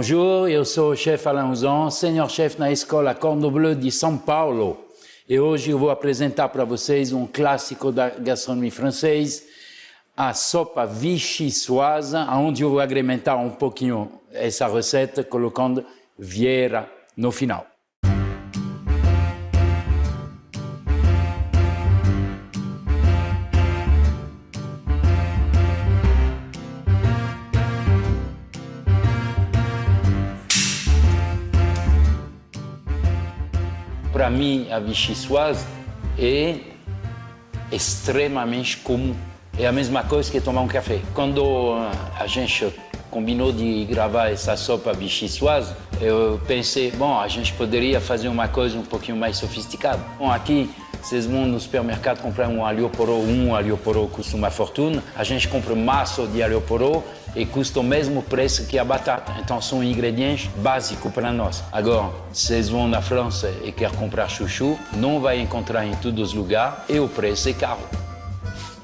Bonjour, eu sou o chefe Alain Ouzan, senior chefe na escola Cordon Bleu de São Paulo. E hoje eu vou apresentar para vocês um clássico da gastronomia francesa, a sopa vichyssoise, onde eu vou agrementar um pouquinho essa receita colocando vieira no final. Para mim, a vichyssoise é extremamente comum. É a mesma coisa que tomar um café. Quando a gente combinou de gravar essa sopa vichyssoise, eu pensei, bom, a gente poderia fazer uma coisa um pouquinho mais sofisticada. Bom, aqui, vocês vão no supermercado comprar um alho poró, alho poró custa uma fortuna. A gente compra maço de alho poró e custa o mesmo preço que a batata. Então, são ingredientes básicos para nós. Agora, vocês vão na França e querem comprar chuchu, não vai encontrar em todos os lugares e o preço é caro.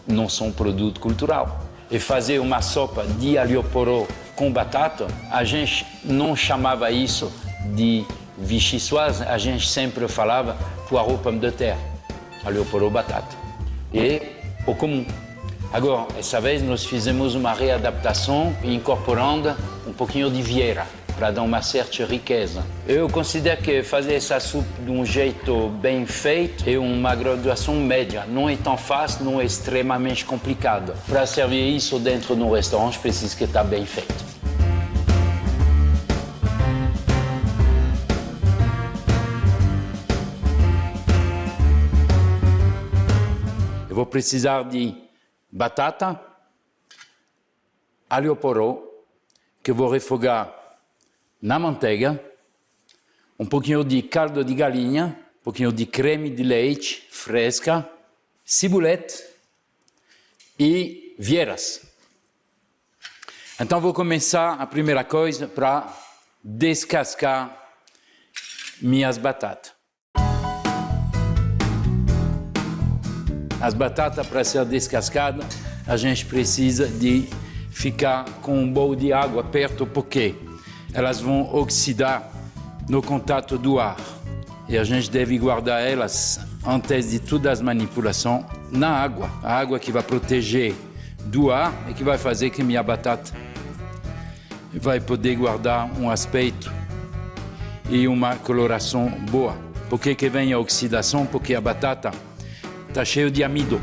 Não são produto cultural. E fazer uma sopa de alho poró com batata, a gente não chamava isso de vichyssoise, a gente sempre falava poireau pomme de terre, alho poró batata. E o comum. Agora, essa vez nós fizemos uma readaptação incorporando um pouquinho de vieira, para dar uma certa riqueza. Eu considero que fazer essa sopa de um jeito bem feito é uma graduação média. Não é tão fácil, não é extremamente complicado. Para servir isso dentro de um restaurante, precisa que está bem feito. Eu vou precisar de batata, alho poró, que eu vou refogar na manteiga, um pouquinho de caldo de galinha, um pouquinho de creme de leite fresca, ciboulette e vieiras. Então vou começar a primeira coisa para descascar minhas batatas. As batatas, para ser descascadas, a gente precisa de ficar com um bol de água perto, porque elas vão oxidar no contato do ar. E a gente deve guardar elas, antes de todas as manipulações, na água. A água que vai proteger do ar e que vai fazer que minha batata vai poder guardar um aspecto e uma coloração boa. Por que vem a oxidação? Porque a batata está cheia de amido.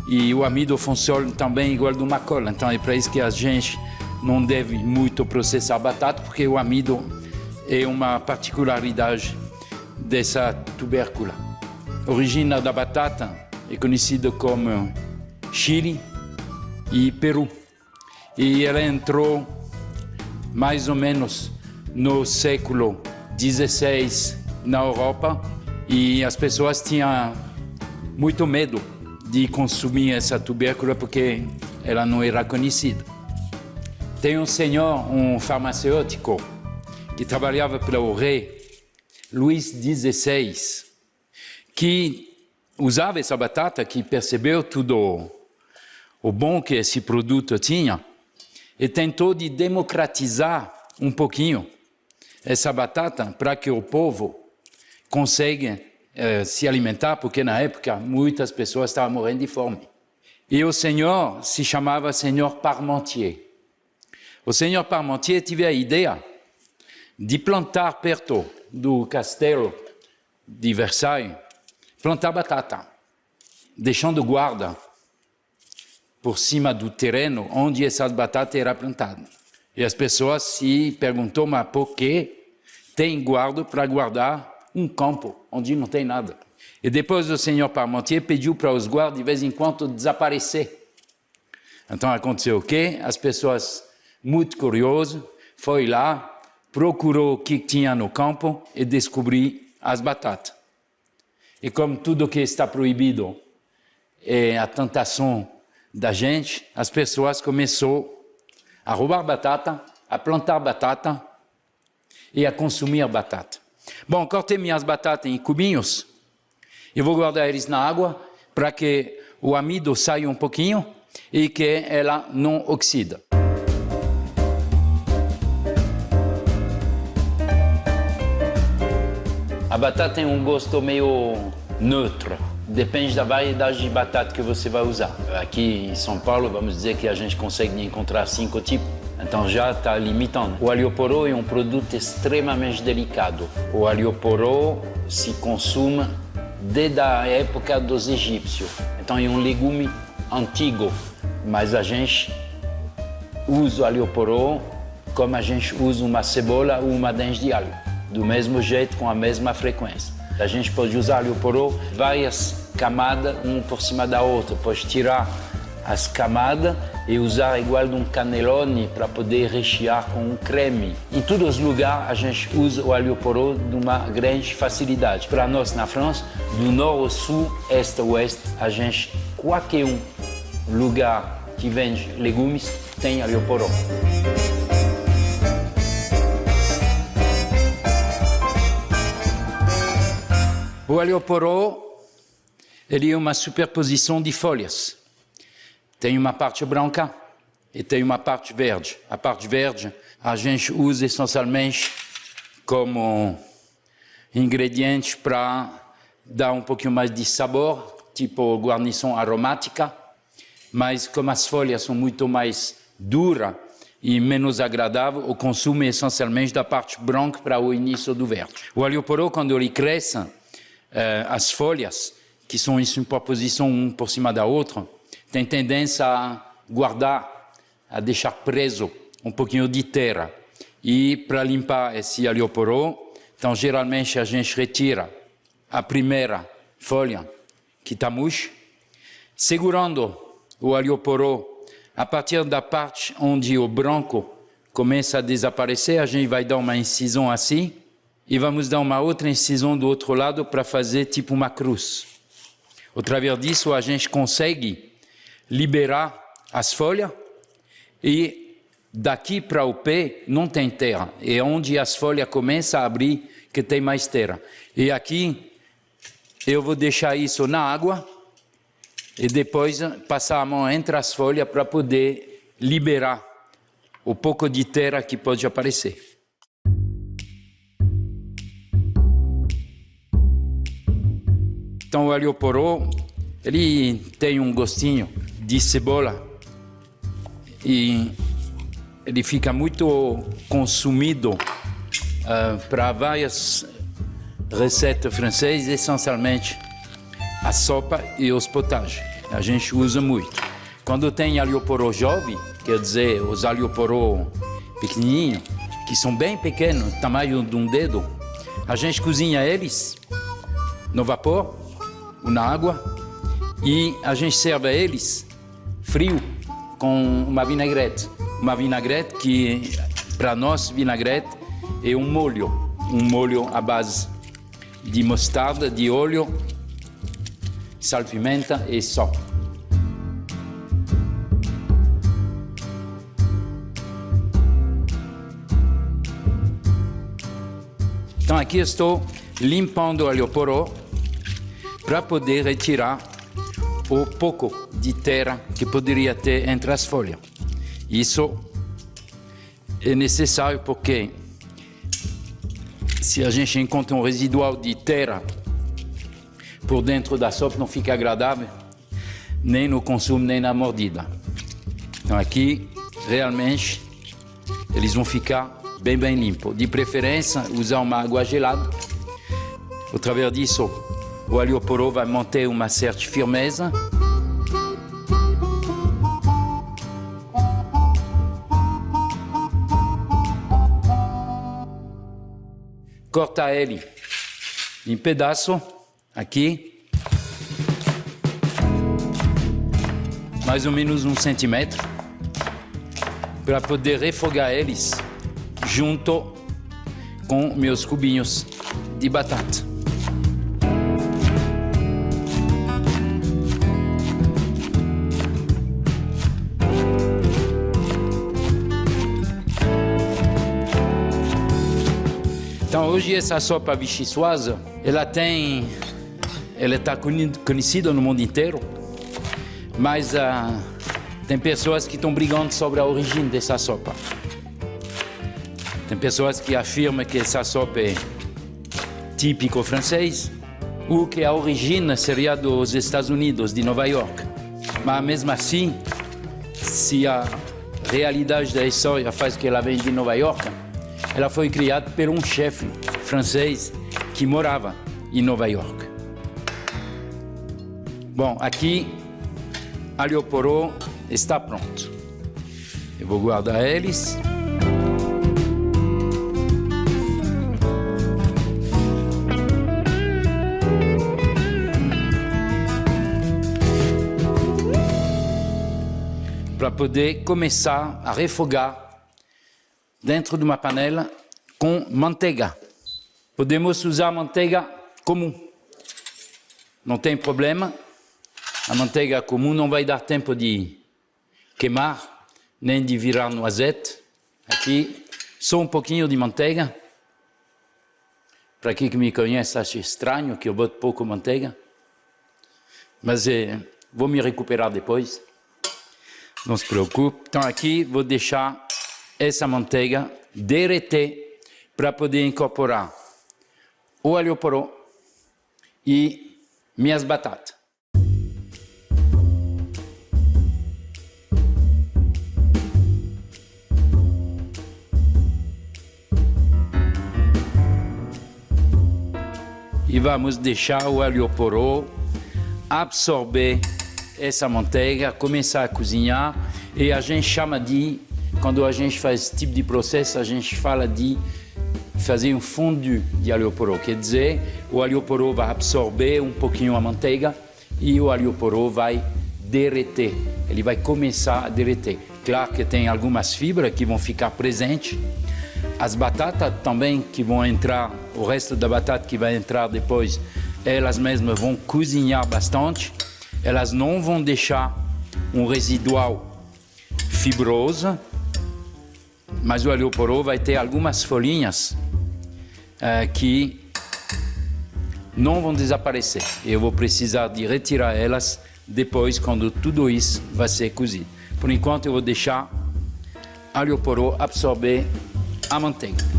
E o amido funciona também igual de uma cola. Então é para isso que a gente não deve muito processar a batata, porque o amido é uma particularidade dessa tubércula. A origem da batata é conhecida como Chile e Peru. E ela entrou mais ou menos no século XVI na Europa, e as pessoas tinham muito medo de consumir essa tubércula porque ela não era conhecida. Tem um senhor, um farmacêutico, que trabalhava para o rei Luís XVI, que usava essa batata, que percebeu tudo o bom que esse produto tinha, e tentou de democratizar um pouquinho essa batata para que o povo consiga se alimentar, porque na época muitas pessoas estavam morrendo de fome. E o senhor se chamava Senhor Parmentier. O senhor Parmentier teve a ideia de plantar perto do castelo de Versailles, plantar batata, deixando guarda por cima do terreno onde essas batatas eram plantadas. E as pessoas se perguntam, mas por que tem guarda para guardar um campo onde não tem nada? E depois o senhor Parmentier pediu para os guardas de vez em quando desaparecer. Então aconteceu o quê? As pessoas, muito curiosas, foi lá, procurou o que tinha no campo e descobriu as batatas. E como tudo que está proibido é a tentação da gente, as pessoas começaram a roubar batata, a plantar batata e a consumir batata. Bom, cortei minhas batatas em cubinhos e vou guardar eles na água para que o amido saia um pouquinho e que ela não oxida. A batata tem um gosto meio neutro. Depende da variedade de batata que você vai usar. Aqui em São Paulo, vamos dizer que a gente consegue encontrar 5 tipos. Então já está limitando. O alho poró é um produto extremamente delicado. O alho poró se consome desde a época dos egípcios. Então é um legume antigo, mas a gente usa o alho poró como a gente usa uma cebola ou uma dente de alho. Do mesmo jeito, com a mesma frequência. A gente pode usar alho poró várias camadas, uma por cima da outra. Pode tirar as camadas e usar igual de um cannelloni para poder rechear com um creme. Em todos os lugares a gente usa o alho poró de uma grande facilidade. Para nós na França, do norte ao sul, este a oeste, a gente, qualquer lugar que vende legumes tem alho poró. O alho poró, ele é uma superposição de folhas. Tem uma parte branca e tem uma parte verde. A parte verde a gente usa essencialmente como ingrediente para dar um pouquinho mais de sabor, tipo guarnição aromática. Mas como as folhas são muito mais duras e menos agradáveis, o consumo é essencialmente da parte branca para o início do verde. O alho poró, quando ele cresce, as folhas, que são em superposição uma por cima da outra, tem tendência a guardar, a deixar preso um pouquinho de terra. E para limpar esse alho poró, então geralmente a gente retira a primeira folha que está murcha, segurando o alho poró a partir da parte onde o branco começa a desaparecer, a gente vai dar uma incisão assim e vamos dar uma outra incisão do outro lado para fazer tipo uma cruz. Através disso a gente consegue liberar as folhas e daqui para o pé não tem terra. É onde as folhas começam a abrir que tem mais terra. E aqui eu vou deixar isso na água e depois passar a mão entre as folhas para poder liberar o pouco de terra que pode aparecer. Então o alho poró, ele tem um gostinho de cebola e ele fica muito consumido para várias receitas francesas, essencialmente a sopa e os potagens. A gente usa muito. Quando tem alho poró jovem, quer dizer, os alho poró pequenininhos, que são bem pequenos, tamanho de um dedo, a gente cozinha eles no vapor, na água, e a gente serve eles frio com uma vinagrete. Uma vinagrete que, para nós, vinagrete é um molho à base de mostarda, de óleo, sal, pimenta e sal. Então aqui estou limpando o alho poró para poder retirar o pouco de terra que poderia ter entre as folhas. Isso é necessário porque se a gente encontra um residual de terra por dentro da sopa, não fica agradável, nem no consumo, nem na mordida. Então aqui, realmente, eles vão ficar bem limpos. De preferência, usar uma água gelada. Através disso, o alho poró vai manter uma certa firmeza. Corta ele em pedaço, aqui, mais ou menos 1 centímetro, para poder refogar eles junto com meus cubinhos de batata. Então hoje essa sopa vichyssoise, ela está conhecida no mundo inteiro, mas Tem pessoas que estão brigando sobre a origem dessa sopa. Tem pessoas que afirmam que essa sopa é típico francês ou que a origem seria dos Estados Unidos, de Nova York. Mas mesmo assim, se a realidade da história faz que ela vem de Nova York, ela foi criada por um chefe francês que morava em Nova York. Bom, aqui, alho poró está pronto. Eu vou guardar eles. Para poder começar a refogar dentro de uma panela com manteiga. Podemos usar manteiga comum, não tem problema. A manteiga comum não vai dar tempo de queimar, nem de virar noisette. Aqui, só um pouquinho de manteiga. Para quem me conhece, acha estranho que eu boto pouco manteiga. Mas vou me recuperar depois. Não se preocupe. Então aqui vou deixar essa manteiga derreter para poder incorporar o alho poró e minhas batatas. E vamos deixar o alho poró absorver essa manteiga, começar a cozinhar, e a gente chama de, quando a gente faz esse tipo de processo, a gente fala de fazer um fondue de alho poró, quer dizer, o alho poró vai absorver um pouquinho a manteiga e o alho poró vai derreter, ele vai começar a derreter. Claro que tem algumas fibras que vão ficar presentes, as batatas também que vão entrar, o resto da batata que vai entrar depois, elas mesmas vão cozinhar bastante. Elas não vão deixar um residual fibroso, mas o alho poró vai ter algumas folhinhas que não vão desaparecer. Eu vou precisar de retirar elas depois, quando tudo isso vai ser cozido. Por enquanto, eu vou deixar alho poró absorver a manteiga.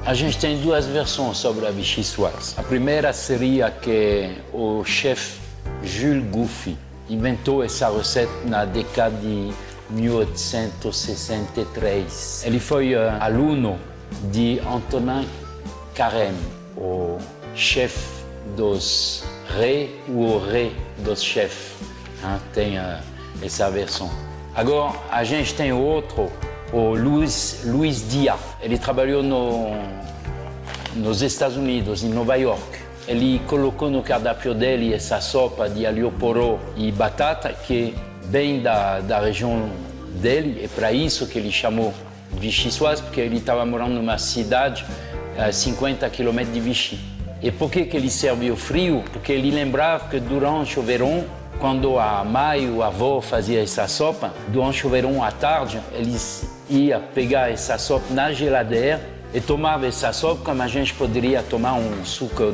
A gente tem duas versões sobre a vichyssoise. A primeira seria que o chefe Jules Gouffy inventou essa receita na década de 1863. Ele foi aluno de Antonin Carême, o chefe dos reis ou o rei dos chefes. Tem essa versão. Agora, a gente tem outro, o Luis Diaz. Ele trabalhou nos Estados Unidos, em Nova York. Ele colocou no cardápio dele essa sopa de alho poró e batata, que vem da região dele. É para isso que ele chamou vichyssoise, porque ele estava morando numa cidade a 50 quilômetros de Vichy. E por que ele serviu frio? Porque ele lembrava que durante o verão, quando a mãe ou a avó fazia essa sopa, durante o verão à tarde, eles iam pegar essa sopa na geladeira e tomava essa sopa como a gente poderia tomar um suco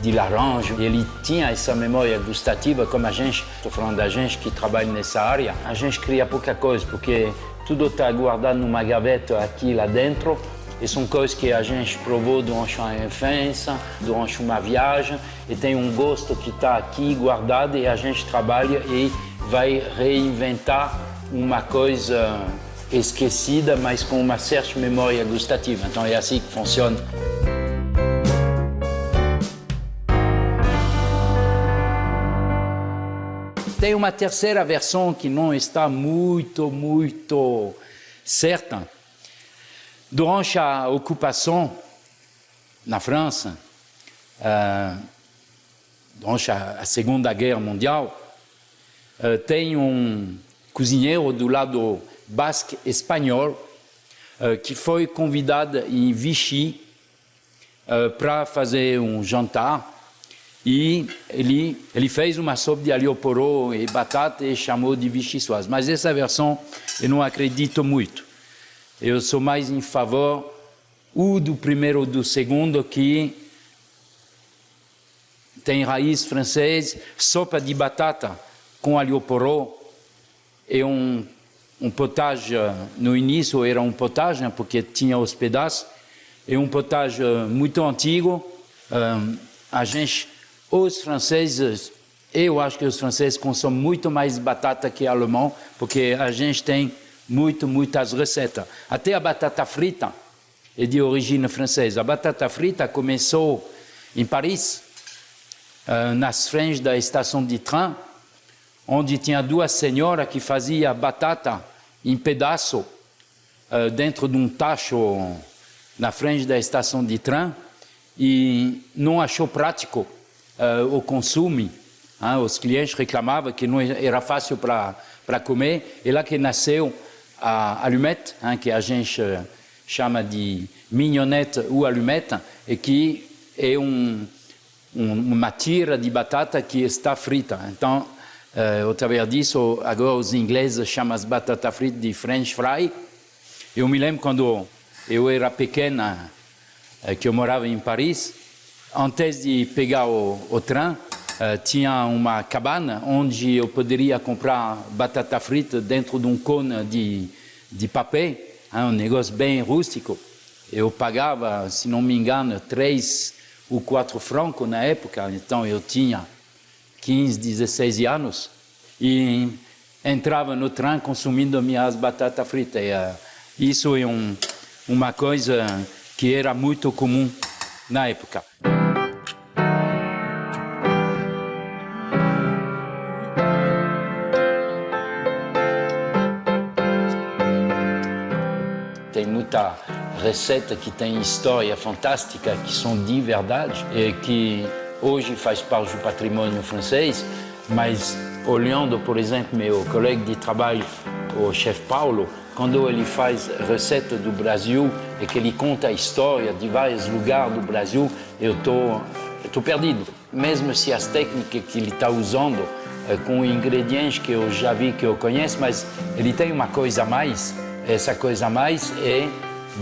de laranja. Ele tinha essa memória gustativa como a gente, estou falando da gente que trabalha nessa área, a gente cria pouca coisa, porque tudo está guardado numa gaveta aqui lá dentro, e são coisas que a gente provou durante a infância, durante uma viagem, e tem um gosto que está aqui guardado, e a gente trabalha e vai reinventar uma coisa esquecida, mas com uma certa memória gustativa. Então é assim que funciona. Tem uma terceira versão que não está muito certa. Durante a ocupação na França, durante a Segunda Guerra Mundial, tem um cozinheiro do lado basque espanhol que foi convidada em Vichy para fazer um jantar. E ele fez uma sopa de alho poró e batata e chamou de vichyssoise. Mas essa versão eu não acredito muito. Eu sou mais em favor ou do primeiro ou do segundo, que tem raiz francesa, sopa de batata com alho poró e um potage. No início era um potage, porque tinha os pedaços, e um potage muito antigo. Os franceses, eu acho que os franceses consomem muito mais batata que alemão, porque a gente tem muitas receitas. Até a batata frita é de origem francesa. A batata frita começou em Paris, nas franjas da estação de trem, onde tinha duas senhoras que faziam batata em pedaço dentro de um tacho na frente da estação de trem, e não achou prático o consumo. Os clientes reclamavam que não era fácil para comer. E lá que nasceu a allumette, que a gente chama de mignonette ou allumette, e que é uma tira de batata que está frita. Então, através disso, agora os ingleses chamam as batatas fritas de French fry. Eu me lembro quando eu era pequena, que eu morava em Paris. Antes de pegar o trem, tinha uma cabana onde eu poderia comprar batata frita dentro de um cone de papel, um negócio bem rústico. Eu pagava, se não me engano, 3 ou 4 francos na época, então eu tinha 15, 16 anos, e entrava no trem consumindo minhas batatas fritas. Isso é uma coisa que era muito comum na época. Tem muita receita que tem história fantástica, que são de verdade e que hoje faz parte do patrimônio francês, mas olhando, por exemplo, meu colega de trabalho, o chefe Paulo, quando ele faz receita do Brasil e que ele conta a história de vários lugares do Brasil, eu estou perdido. Mesmo se as técnicas que ele está usando com ingredientes que eu já vi, que eu conheço, mas ele tem uma coisa a mais. Essa coisa a mais é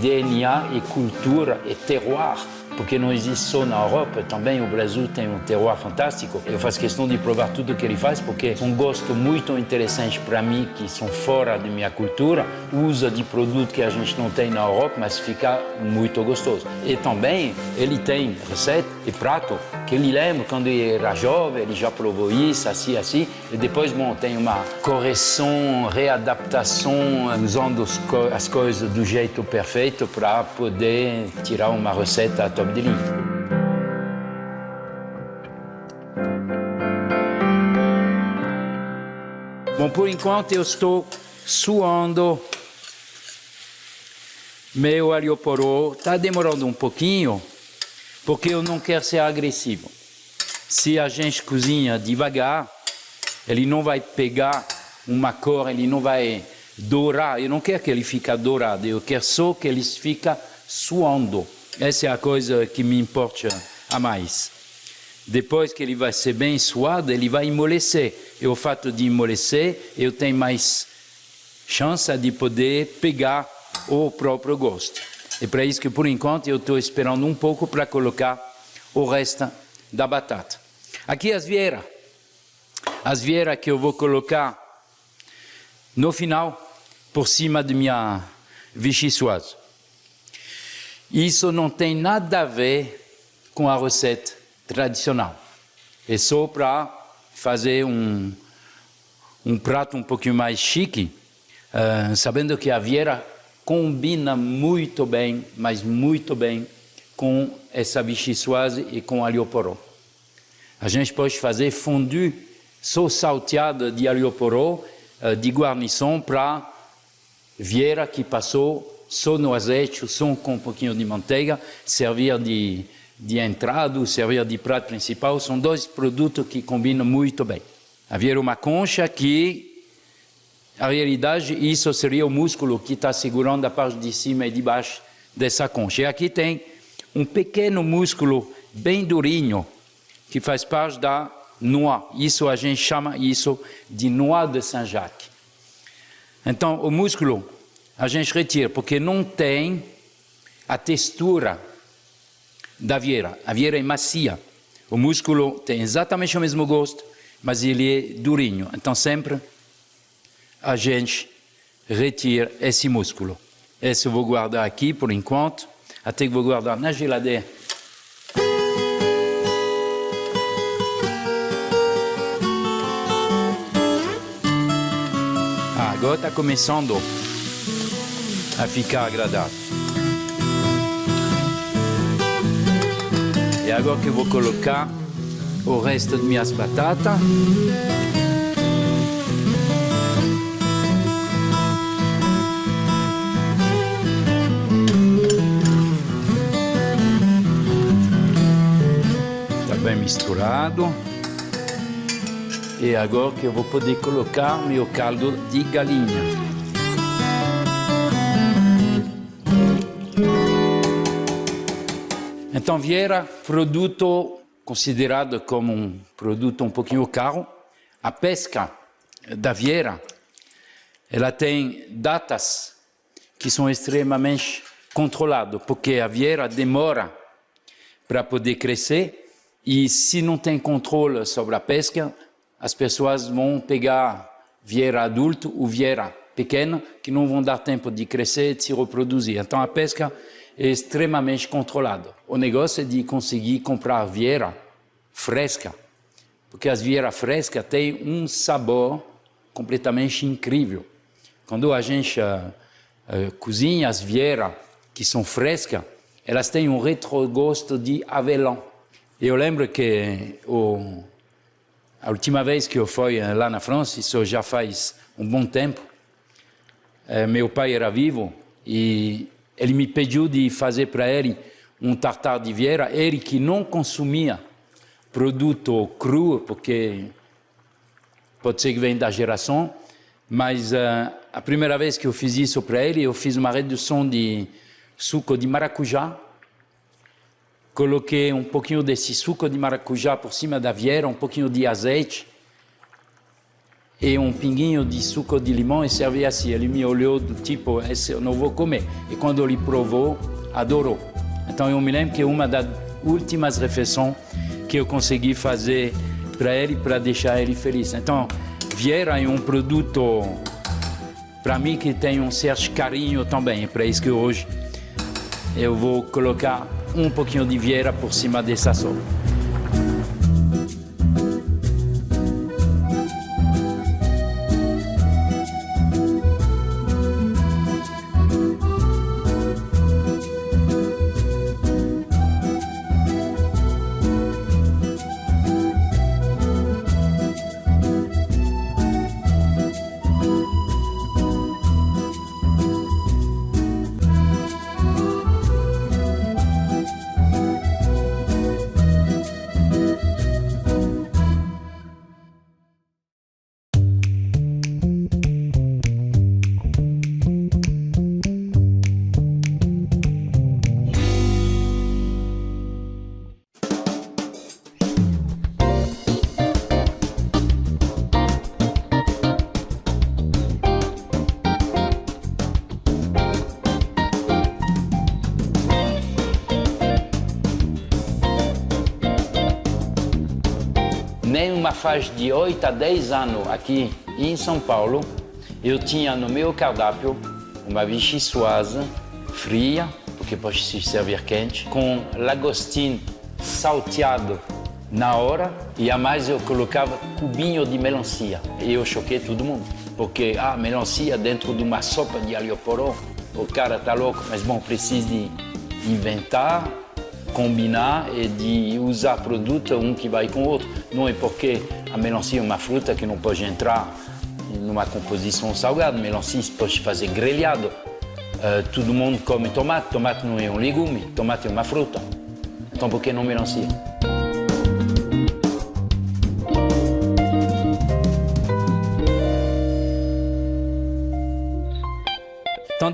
DNA e cultura e terroir, porque não existe só na Europa, também o Brasil tem um terroir fantástico. Eu faço questão de provar tudo o que ele faz, porque é um gosto muito interessante para mim, que são fora da minha cultura, usa de produto que a gente não tem na Europa, mas fica muito gostoso. E também ele tem receita e prato que ele lembra quando ele era jovem, ele já provou isso, assim, e depois, bom, tem uma correção, readaptação, usando as coisas do jeito perfeito para poder tirar uma receita top de linha. Bom, por enquanto eu estou suando. Meu alho poró está demorando um pouquinho, porque eu não quero ser agressivo. Se a gente cozinha devagar, ele não vai pegar uma cor, ele não vai dourar. Eu não quero que ele fique dourado, eu quero só que ele fique suando. Essa é a coisa que me importa a mais. Depois que ele vai ser bem suado, ele vai amolecer. E o fato de amolecer, eu tenho mais chance de poder pegar o próprio gosto. É para isso que, por enquanto, eu estou esperando um pouco para colocar o resto da batata. Aqui as vieiras. As vieiras que eu vou colocar no final, por cima de minha vichyssoise. Isso não tem nada a ver com a receita tradicional. É só para fazer um prato um pouquinho mais chique, sabendo que a vieira combina muito bem, mas muito bem, com essa vichyssoise e com alho poró. A gente pode fazer fondue só salteada de alho poró, de guarnição para vieira que passou só no azeite, só com um pouquinho de manteiga, servir de entrada, servir de prato principal. São dois produtos que combinam muito bem. A vieira é uma concha que A realidade, isso seria o músculo que está segurando a parte de cima e de baixo dessa concha. E aqui tem um pequeno músculo bem durinho, que faz parte da noix. Isso a gente chama isso de noix de Saint-Jacques. Então, o músculo a gente retira, porque não tem a textura da vieira. A vieira é macia. O músculo tem exatamente o mesmo gosto, mas ele é durinho. Então, sempre a gente retira esse músculo. Esse eu vou guardar aqui por enquanto, até que vou guardar na geladeira. Agora está começando a ficar agradável. E agora que eu vou colocar o resto de minhas batatas. Está bem misturado. E agora que eu vou poder colocar meu caldo de galinha. Então, vieira, produto considerado como um produto um pouquinho caro. A pesca da vieira, ela tem datas que são extremamente controladas, porque a vieira demora para poder crescer e se não tem controle sobre a pesca, as pessoas vão pegar vieira adulto ou vieira pequena que não vão dar tempo de crescer e de se reproduzir. Então, a pesca é extremamente controlada. O negócio é de conseguir comprar vieira fresca, porque as vieiras frescas têm um sabor completamente incrível. Quando a gente cozinha as vieiras que são frescas, elas têm um retrogosto de avelã. Eu lembro que a última vez que eu fui lá na França, isso já faz um bom tempo, meu pai era vivo e ele me pediu de fazer para ele um tartar de vieira, ele que não consumia produto cru, porque pode ser que venha da geração, mas a primeira vez que eu fiz isso para ele, eu fiz uma redução de suco de maracujá, coloquei um pouquinho desse suco de maracujá por cima da vieira, um pouquinho de azeite e um pinguinho de suco de limão e servi assim. Ele me olhou do tipo, esse eu não vou comer. E quando ele provou, adorou. Então eu me lembro que é uma das últimas refeições que eu consegui fazer para ele, para deixar ele feliz. Então, vieira é um produto, para mim, que tem um certo carinho também. É para isso que hoje eu vou colocar um pouquinho de vieira por cima dessa sopa. Nem uma faixa de 8 a 10 anos aqui em São Paulo, eu tinha no meu cardápio uma vichyssoise fria, porque pode se servir quente, com lagostim salteado na hora, e a mais eu colocava cubinho de melancia. E eu choquei todo mundo, porque melancia dentro de uma sopa de alho poró, o cara tá louco, mas bom, preciso de inventar, combinar e de usar produto um que vai com o outro. Não é porque a melancia é uma fruta que não pode entrar numa composição salgada. Melancia pode fazer grelhado. Todo mundo come tomate. Tomate não é um legume, tomate é uma fruta. Então por que não melancia?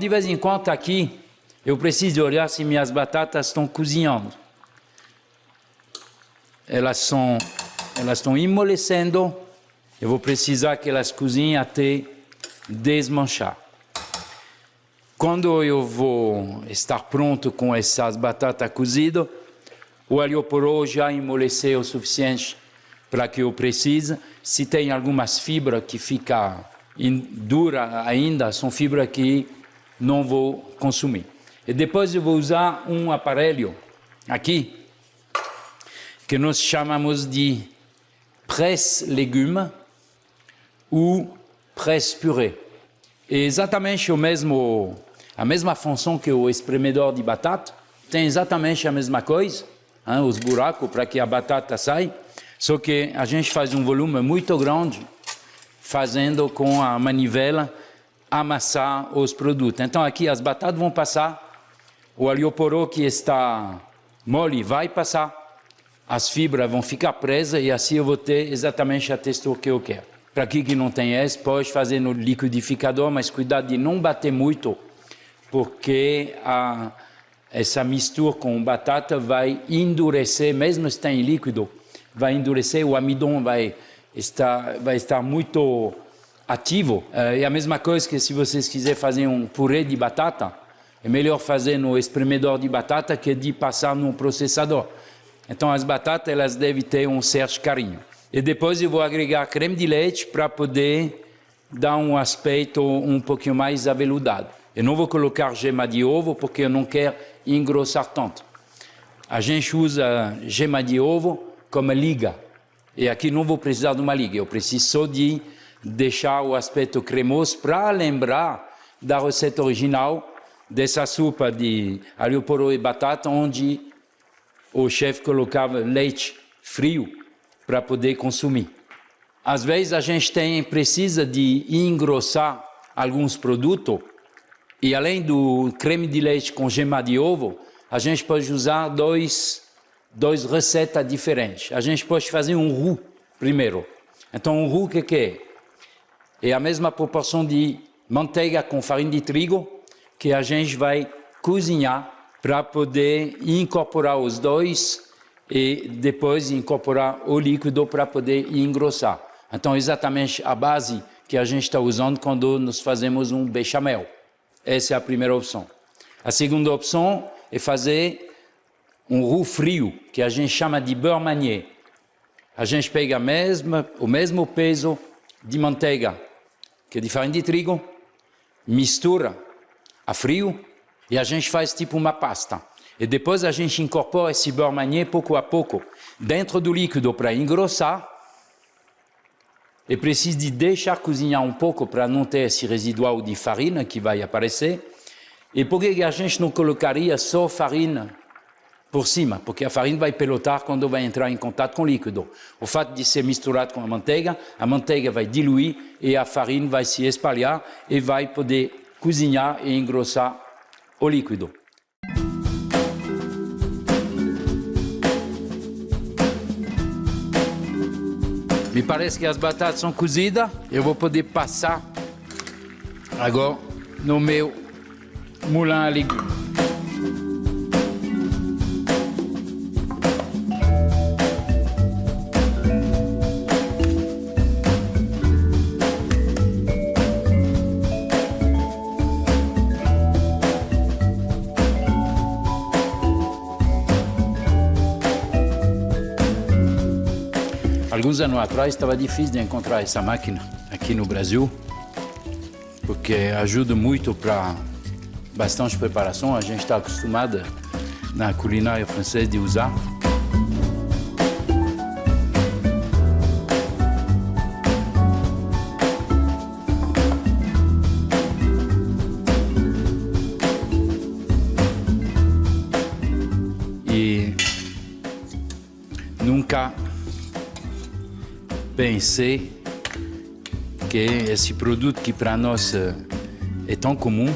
de vez em quando, aqui, eu preciso olhar se minhas batatas estão cozinhando. Elas estão amolecendo. Eu vou precisar que elas cozinhem até desmanchar. Quando eu vou estar pronto com essas batatas cozidas, o alho poró já amoleceu o suficiente para que eu precise. Se tem algumas fibras que ficam duras ainda, são fibras que não vou consumir. E depois eu vou usar um aparelho aqui, que nós chamamos de presse-legumes ou presse-purée. É exatamente a mesma função que o espremedor de batata, tem exatamente a mesma coisa, hein, os buracos para que a batata saia, só que a gente faz um volume muito grande, fazendo com a manivela amassar os produtos. Então aqui as batatas vão passar, o alho poró que está mole vai passar, as fibras vão ficar presas e assim eu vou ter exatamente a textura que eu quero. Para quem que não tem esse, pode fazer no liquidificador, mas cuidado de não bater muito, porque essa mistura com batata vai endurecer, mesmo se está em líquido, vai endurecer, o amidon vai estar muito ativo. É a mesma coisa que se vocês quiserem fazer um purê de batata, é melhor fazer no espremedor de batata que de passar no processador. Então as batatas elas devem ter um certo carinho. E depois eu vou agregar creme de leite para poder dar um aspecto um pouquinho mais aveludado. Eu não vou colocar gema de ovo porque eu não quero engrossar tanto. A gente usa gema de ovo como liga. E aqui não vou precisar de uma liga, eu preciso só de deixar o aspecto cremoso para lembrar da receita original dessa sopa de alho poró e batata, onde o chefe colocava leite frio para poder consumir. Às vezes a gente precisa de engrossar alguns produtos e além do creme de leite com gema de ovo, a gente pode usar duas receitas diferentes. A gente pode fazer um roux primeiro. Então um roux que é? É a mesma proporção de manteiga com farinha de trigo que a gente vai cozinhar para poder incorporar os dois e depois incorporar o líquido para poder engrossar. Então, exatamente a base que a gente está usando quando nós fazemos um bechamel. Essa é a primeira opção. A segunda opção é fazer um roux frio, que a gente chama de beurre manier. A gente pega o mesmo peso de manteiga que de farinha de trigo, mistura a frio e a gente faz tipo uma pasta. E depois a gente incorpora esse beurre manier pouco a pouco dentro do líquido para engrossar. E precisa de deixar cozinhar um pouco para não ter esse residual de farina que vai aparecer. E por que a gente não colocaria só farina por cima? Porque a farina vai pelotar quando vai entrar em contato com o líquido. O fato de ser misturado com a manteiga vai diluir e a farina vai se espalhar e vai poder cozinhar e engrossar o líquido. Me parece que as batatas são cozidas. Eu vou poder passar agora no meu moulin à legumes. Alguns anos atrás estava difícil de encontrar essa máquina aqui no Brasil, porque ajuda muito para bastante preparação. A gente está acostumada na culinária francesa de usar. E nunca pensei que esse produto que para nós é tão comum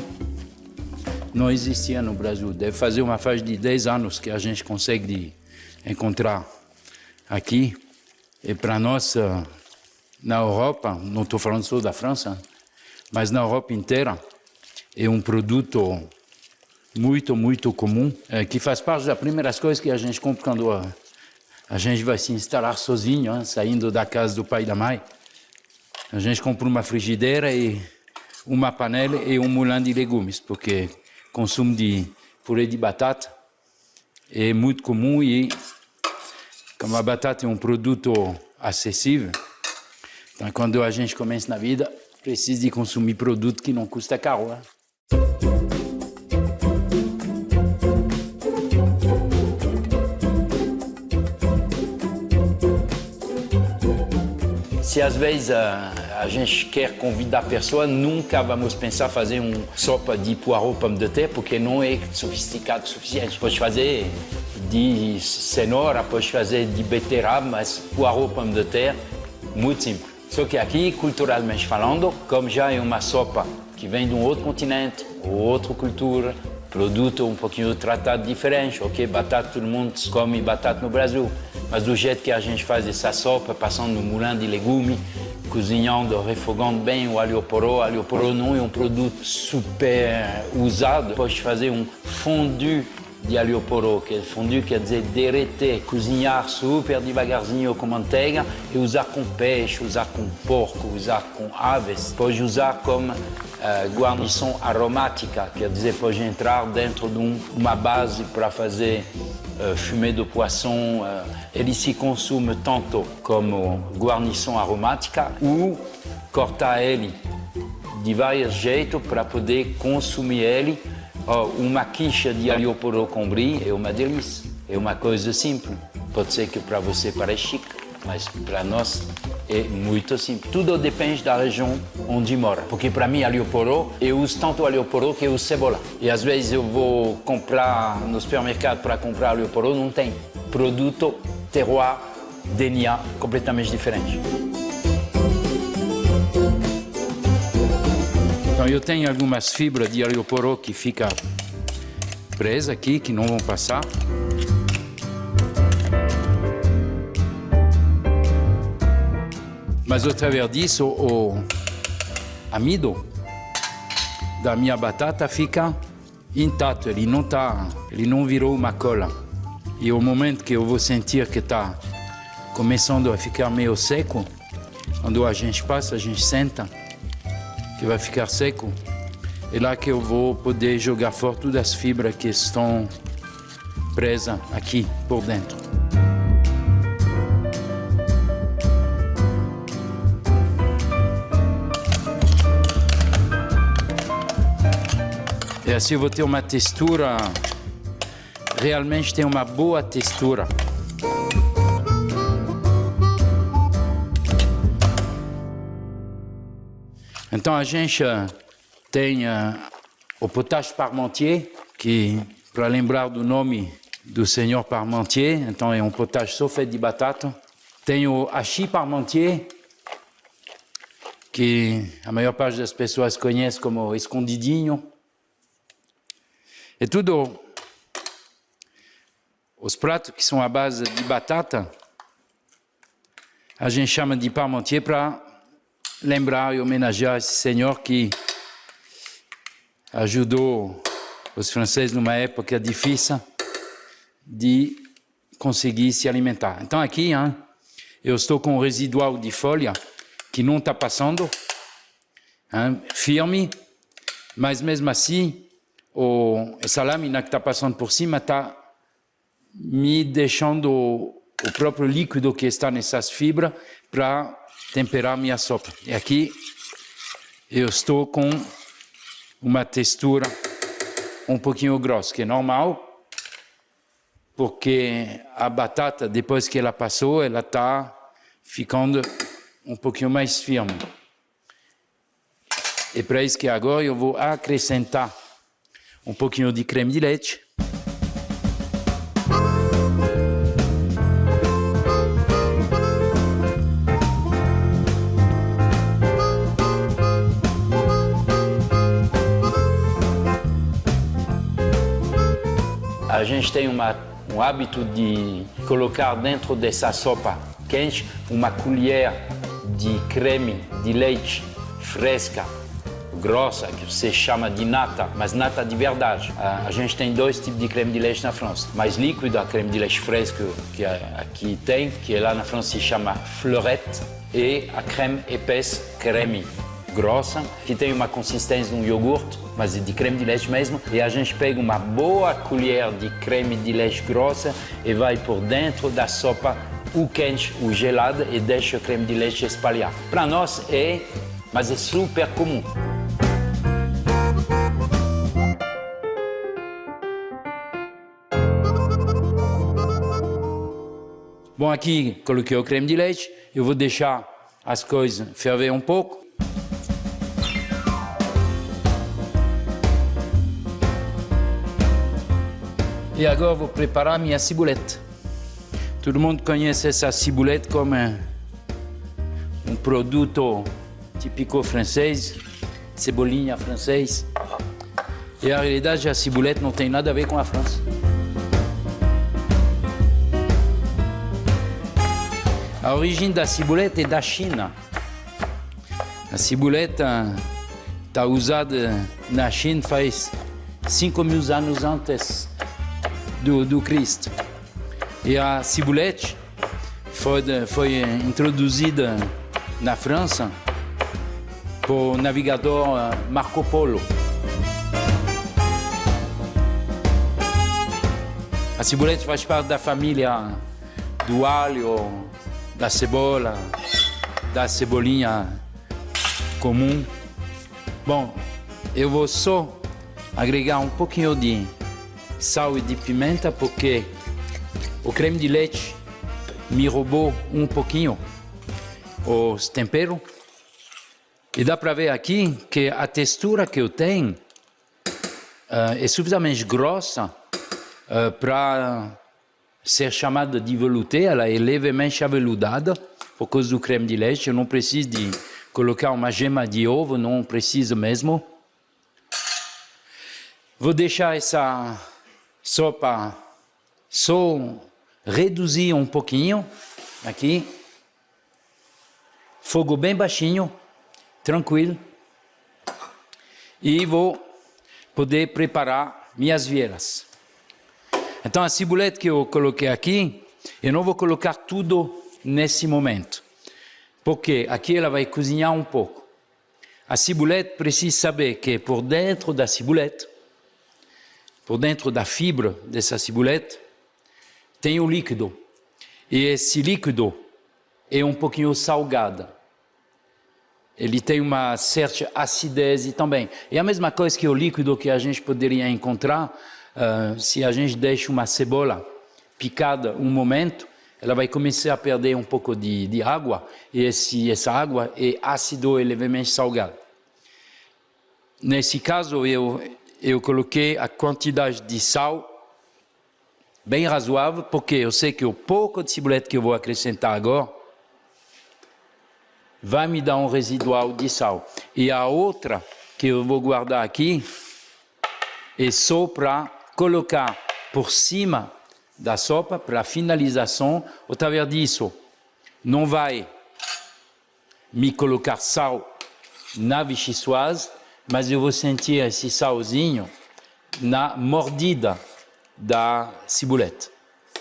não existia no Brasil. Deve fazer uma faixa de 10 anos que a gente consegue encontrar aqui. E para nós, na Europa, não estou falando só da França, mas na Europa inteira, é um produto muito comum, que faz parte das primeiras coisas que a gente compra quando a gente vai se instalar sozinho, hein, saindo da casa do pai e da mãe. A gente compra uma frigideira e uma panela e um moulin de legumes, porque o consumo de purê de batata é muito comum e como a batata é um produto acessível, então quando a gente começa na vida, precisa de consumir produto que não custa caro. Hein? Se às vezes a gente quer convidar a pessoa, nunca vamos pensar fazer uma sopa de poireau pomme de terre, porque não é sofisticado o suficiente. Pode fazer de cenoura, pode fazer de beterraba, mas poireau pomme de terre, muito simples. Só que aqui, culturalmente falando, como já é uma sopa que vem de um outro continente, outra cultura, produto um pouquinho tratado diferente, ok? Batata, todo mundo come batata no Brasil, mas do jeito que a gente faz essa sopa, passando no moulin de legumes, cozinhando, refogando bem o alho poró. O alho poró não é um produto super usado, pode fazer um fondue de alho poró, que fondue quer dizer derreter, cozinhar super devagarzinho com manteiga e usar com peixe, usar com porco, usar com aves. Pode usar como guarnição aromática, quer dizer, pode entrar dentro de uma base para fazer fumée de poisson. Ele se consome tanto como guarnição aromática ou cortar ele de vários jeitos para poder consumir ele. Uma quiche de alho poró com brie é uma delícia, é uma coisa simples. Pode ser que para você pareça chique, mas para nós é muito simples. Tudo depende da região onde mora. Porque para mim, alho poró, eu uso tanto alho poró que eu uso cebola. E às vezes eu vou comprar no supermercado para comprar alho poró, não tem. Produto, terroir, DNA, completamente diferente. Então eu tenho algumas fibras de alho poró que ficam presas aqui, que não vão passar. Mas através disso, o amido da minha batata fica intacto, ele não virou uma cola. E o momento que eu vou sentir que está começando a ficar meio seco, quando a gente passa, a gente senta, que vai ficar seco, é lá que eu vou poder jogar fora todas as fibras que estão presas aqui por dentro. E assim eu vou ter uma textura, realmente tem uma boa textura. Então a gente tem o potage Parmentier, que para lembrar do nome do senhor Parmentier, então é um potage só feito de batata. Tem o hachis Parmentier, que a maior parte das pessoas conhece como escondidinho. E tudo os pratos que são à base de batata, a gente chama de Parmentier para lembrar e homenagear esse senhor que ajudou os franceses numa época difícil de conseguir se alimentar. Então aqui, eu estou com um residual de folha que não está passando, firme, mas mesmo assim, essa lâmina que está passando por cima está me deixando o próprio líquido que está nessas fibras para temperar minha sopa. E aqui eu estou com uma textura um pouquinho grossa, que é normal, porque a batata, depois que ela passou, ela está ficando um pouquinho mais firme. E para isso que agora eu vou acrescentar um pouquinho de creme de leite. A gente tem um hábito de colocar dentro dessa sopa quente uma colher de creme de leite fresca grossa, que você chama de nata, mas nata de verdade. A gente tem dois tipos de creme de leite na França. Mais líquido, a creme de leite fresco que aqui tem, que lá na França se chama fleurette, e a creme épaisse, creme grossa, que tem uma consistência de um iogurte, mas de creme de leite mesmo. E a gente pega uma boa colher de creme de leite grossa e vai por dentro da sopa, ou quente ou gelada, e deixa o creme de leite espalhar. Para nós mas é super comum. Bom, aqui coloquei o creme de leite, eu vou deixar as coisas ferver um pouco. E agora vou preparar minha ciboulette. Todo mundo conhece essa ciboulette como um produto típico francês, cebolinha francês. E a realidade, a ciboulette não tem nada a ver com a França. A origem da ciboulette é da China. A ciboulette está usada na China faz 5.000 anos antes do Cristo. E a ciboulette foi introduzida na França por navegador Marco Polo. A ciboulette faz parte da família do alho, da cebola, da cebolinha comum. Bom, eu vou só agregar um pouquinho de sal e de pimenta, porque o creme de leite me roubou um pouquinho os temperos. E dá para ver aqui que a textura que eu tenho é suficientemente grossa para ser chamada de velouté. Ela é levemente aveludada por causa do creme de leite. Eu não preciso de colocar uma gema de ovo, não preciso mesmo. Vou deixar essa sopa só reduzir um pouquinho aqui. Fogo bem baixinho, tranquilo. E vou poder preparar minhas vieiras. Então, a ciboulette que eu coloquei aqui, eu não vou colocar tudo nesse momento, porque aqui ela vai cozinhar um pouco. A ciboulette precisa saber que por dentro da ciboulette, por dentro da fibra dessa ciboulette, tem o líquido. E esse líquido é um pouquinho salgado. Ele tem uma certa acidez também. É a mesma coisa que o líquido que a gente poderia encontrar se a gente deixa uma cebola picada um momento, ela vai começar a perder um pouco de água, e essa água é ácido e levemente salgado. Nesse caso, eu coloquei a quantidade de sal bem razoável, porque eu sei que o pouco de ciboulette que eu vou acrescentar agora vai me dar um residual de sal. E a outra que eu vou guardar aqui é só para colocar por cima da sopa, para a finalização. Através disso, não vai me colocar sal na vichyssoise, mas eu vou sentir esse salzinho na mordida da ciboulette.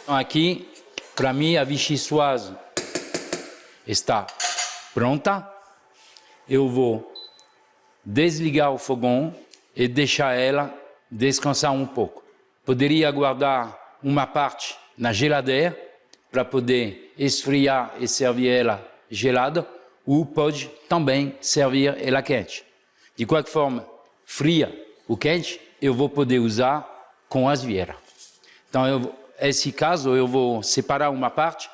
Então aqui, para mim, a vichyssoise está pronta. Eu vou desligar o fogão e deixar ela descansar um pouco. Poderia guardar uma parte na geladeira para poder esfriar e servir ela gelada, ou pode também servir ela quente. De qualquer forma, fria ou quente, eu vou poder usar com as vieiras. Então, nesse caso, eu vou separar uma parte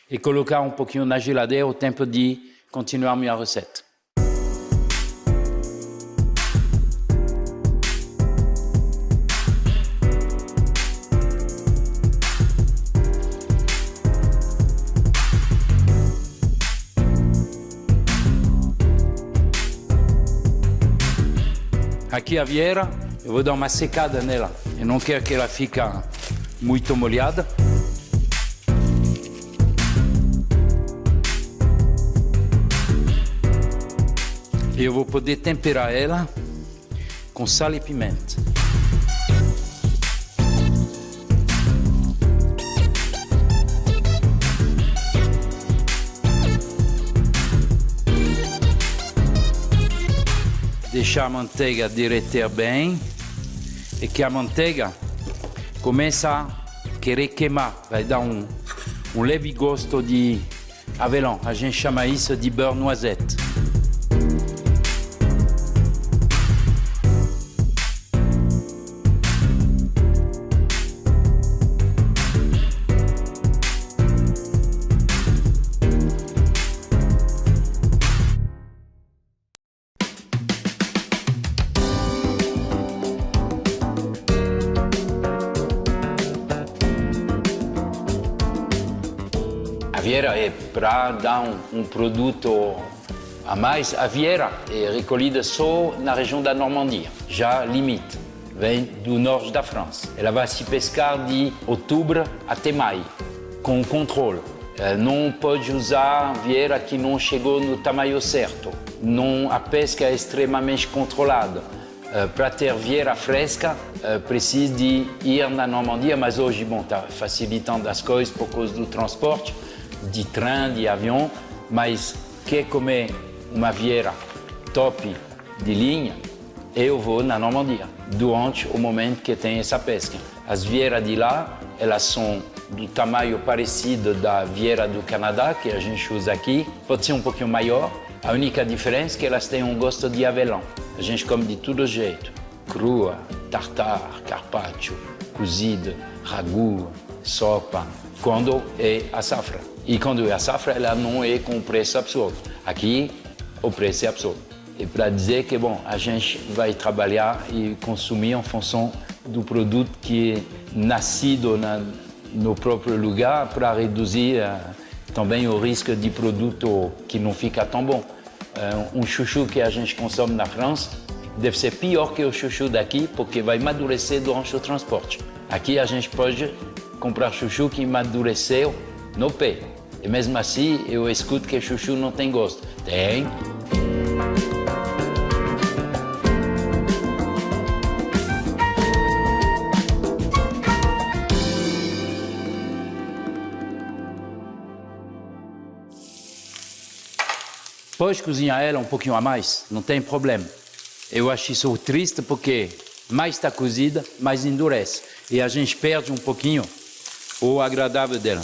e colocar um pouquinho na geladeira o tempo de continuar minha receita. Aqui a vieira, eu vou dar uma secada nela. Eu não quero que ela fique muito molhada. E eu vou poder temperar ela com sal e pimenta. Deixar a manteiga derreter bem e que a manteiga começa a querer queimar, vai dar um leve gosto de avelã. A gente chama isso de beurre noisette. A Vieira é para dar um produto a mais. A Vieira é recolhida só na região da Normandia, já limite, vem do norte da França. Ela vai se pescar de outubro até maio, com controle. Não pode usar Vieira que não chegou no tamanho certo. Não, a pesca é extremamente controlada. Para ter Vieira fresca, precisa de ir na Normandia, mas hoje, bom, está facilitando as coisas por causa do transporte, de trem, de avião, mas quer comer uma Vieira top de linha, eu vou na Normandia, durante o momento que tem essa pesca. As Vieiras de lá, elas são do tamanho parecido da Vieira do Canadá, que a gente usa aqui, pode ser um pouquinho maior. A única diferença é que elas têm um gosto de avelã. A gente come de todo jeito, crua, tartar, carpaccio, cozida, ragu, sopa, quando é a safra. E quando é a safra, ela não é com preço absurdo. Aqui, o preço é absurdo. É para dizer que, bom, a gente vai trabalhar e consumir em função do produto que é nascido no próprio lugar para reduzir também o risco de produto que não fica tão bom. Um chuchu que a gente consome na França deve ser pior que o chuchu daqui, porque vai amadurecer durante o transporte. Aqui a gente pode comprar chuchu que amadureceu no pé. E mesmo assim, eu escuto que chuchu não tem gosto. Tem. Pode cozinhar ela um pouquinho a mais, não tem problema. Eu acho isso triste porque mais está cozida, mais endurece. E a gente perde um pouquinho o agradável dela.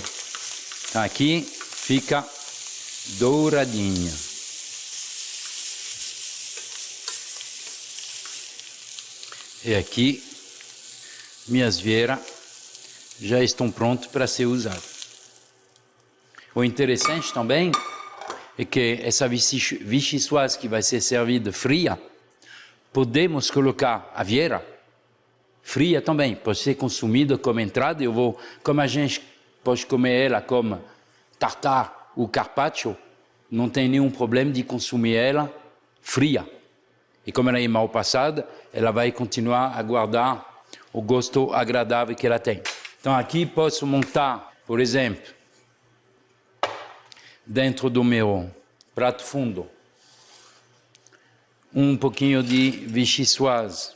Então aqui fica douradinha. E aqui minhas vieiras já estão prontas para ser usadas. O interessante também é que essa vichyssoise que vai ser servida fria, podemos colocar a vieira fria também, pode ser consumida como entrada. Como a gente pode comer ela como tartar ou carpaccio, não tem nenhum problema de consumir ela fria. E como ela é mal passada, ela vai continuar a guardar o gosto agradável que ela tem. Então aqui posso montar, por exemplo, dentro do meu prato fundo, um pouquinho de vichyssoise.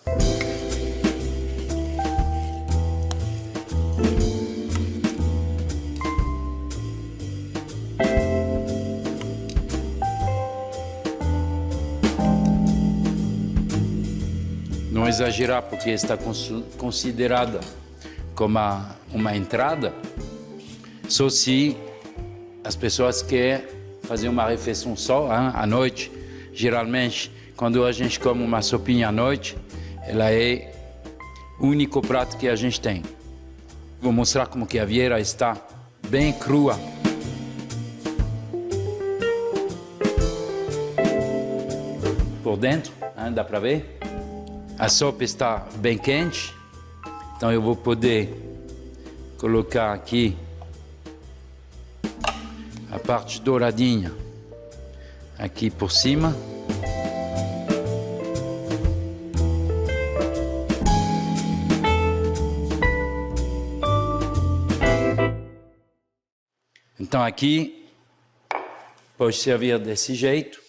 Não exagerar, porque está considerada como uma entrada, só se as pessoas querem fazer uma refeição só à noite. Geralmente, quando a gente come uma sopinha à noite, ela é o único prato que a gente tem. Vou mostrar como que a vieira está bem crua. Por dentro, dá para ver? A sopa está bem quente, então eu vou poder colocar aqui a parte douradinha aqui por cima. Então aqui pode servir desse jeito.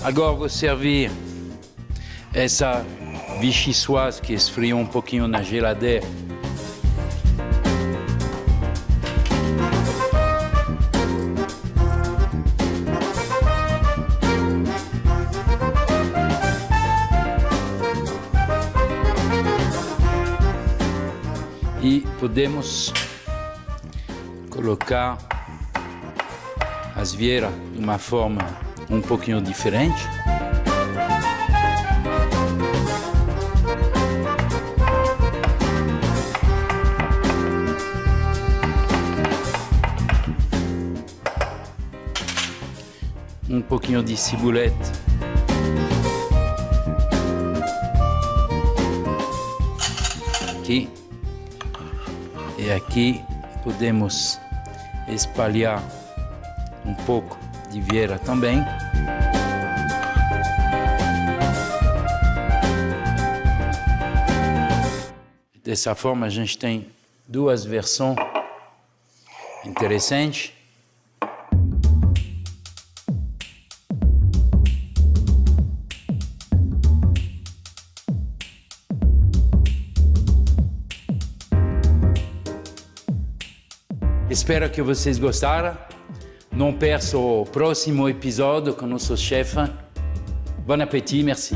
Agora vou servir essa vichyssoise que esfriou um pouquinho na geladeira. E podemos colocar as vieiras de uma forma um pouquinho diferente. Um pouquinho de ciboulette. Aqui. E aqui podemos espalhar um pouco de vieira também. Dessa forma a gente tem duas versões interessantes. Espero que vocês gostaram. Não percam o próximo episódio com o nosso chefe. Bon appétit, merci.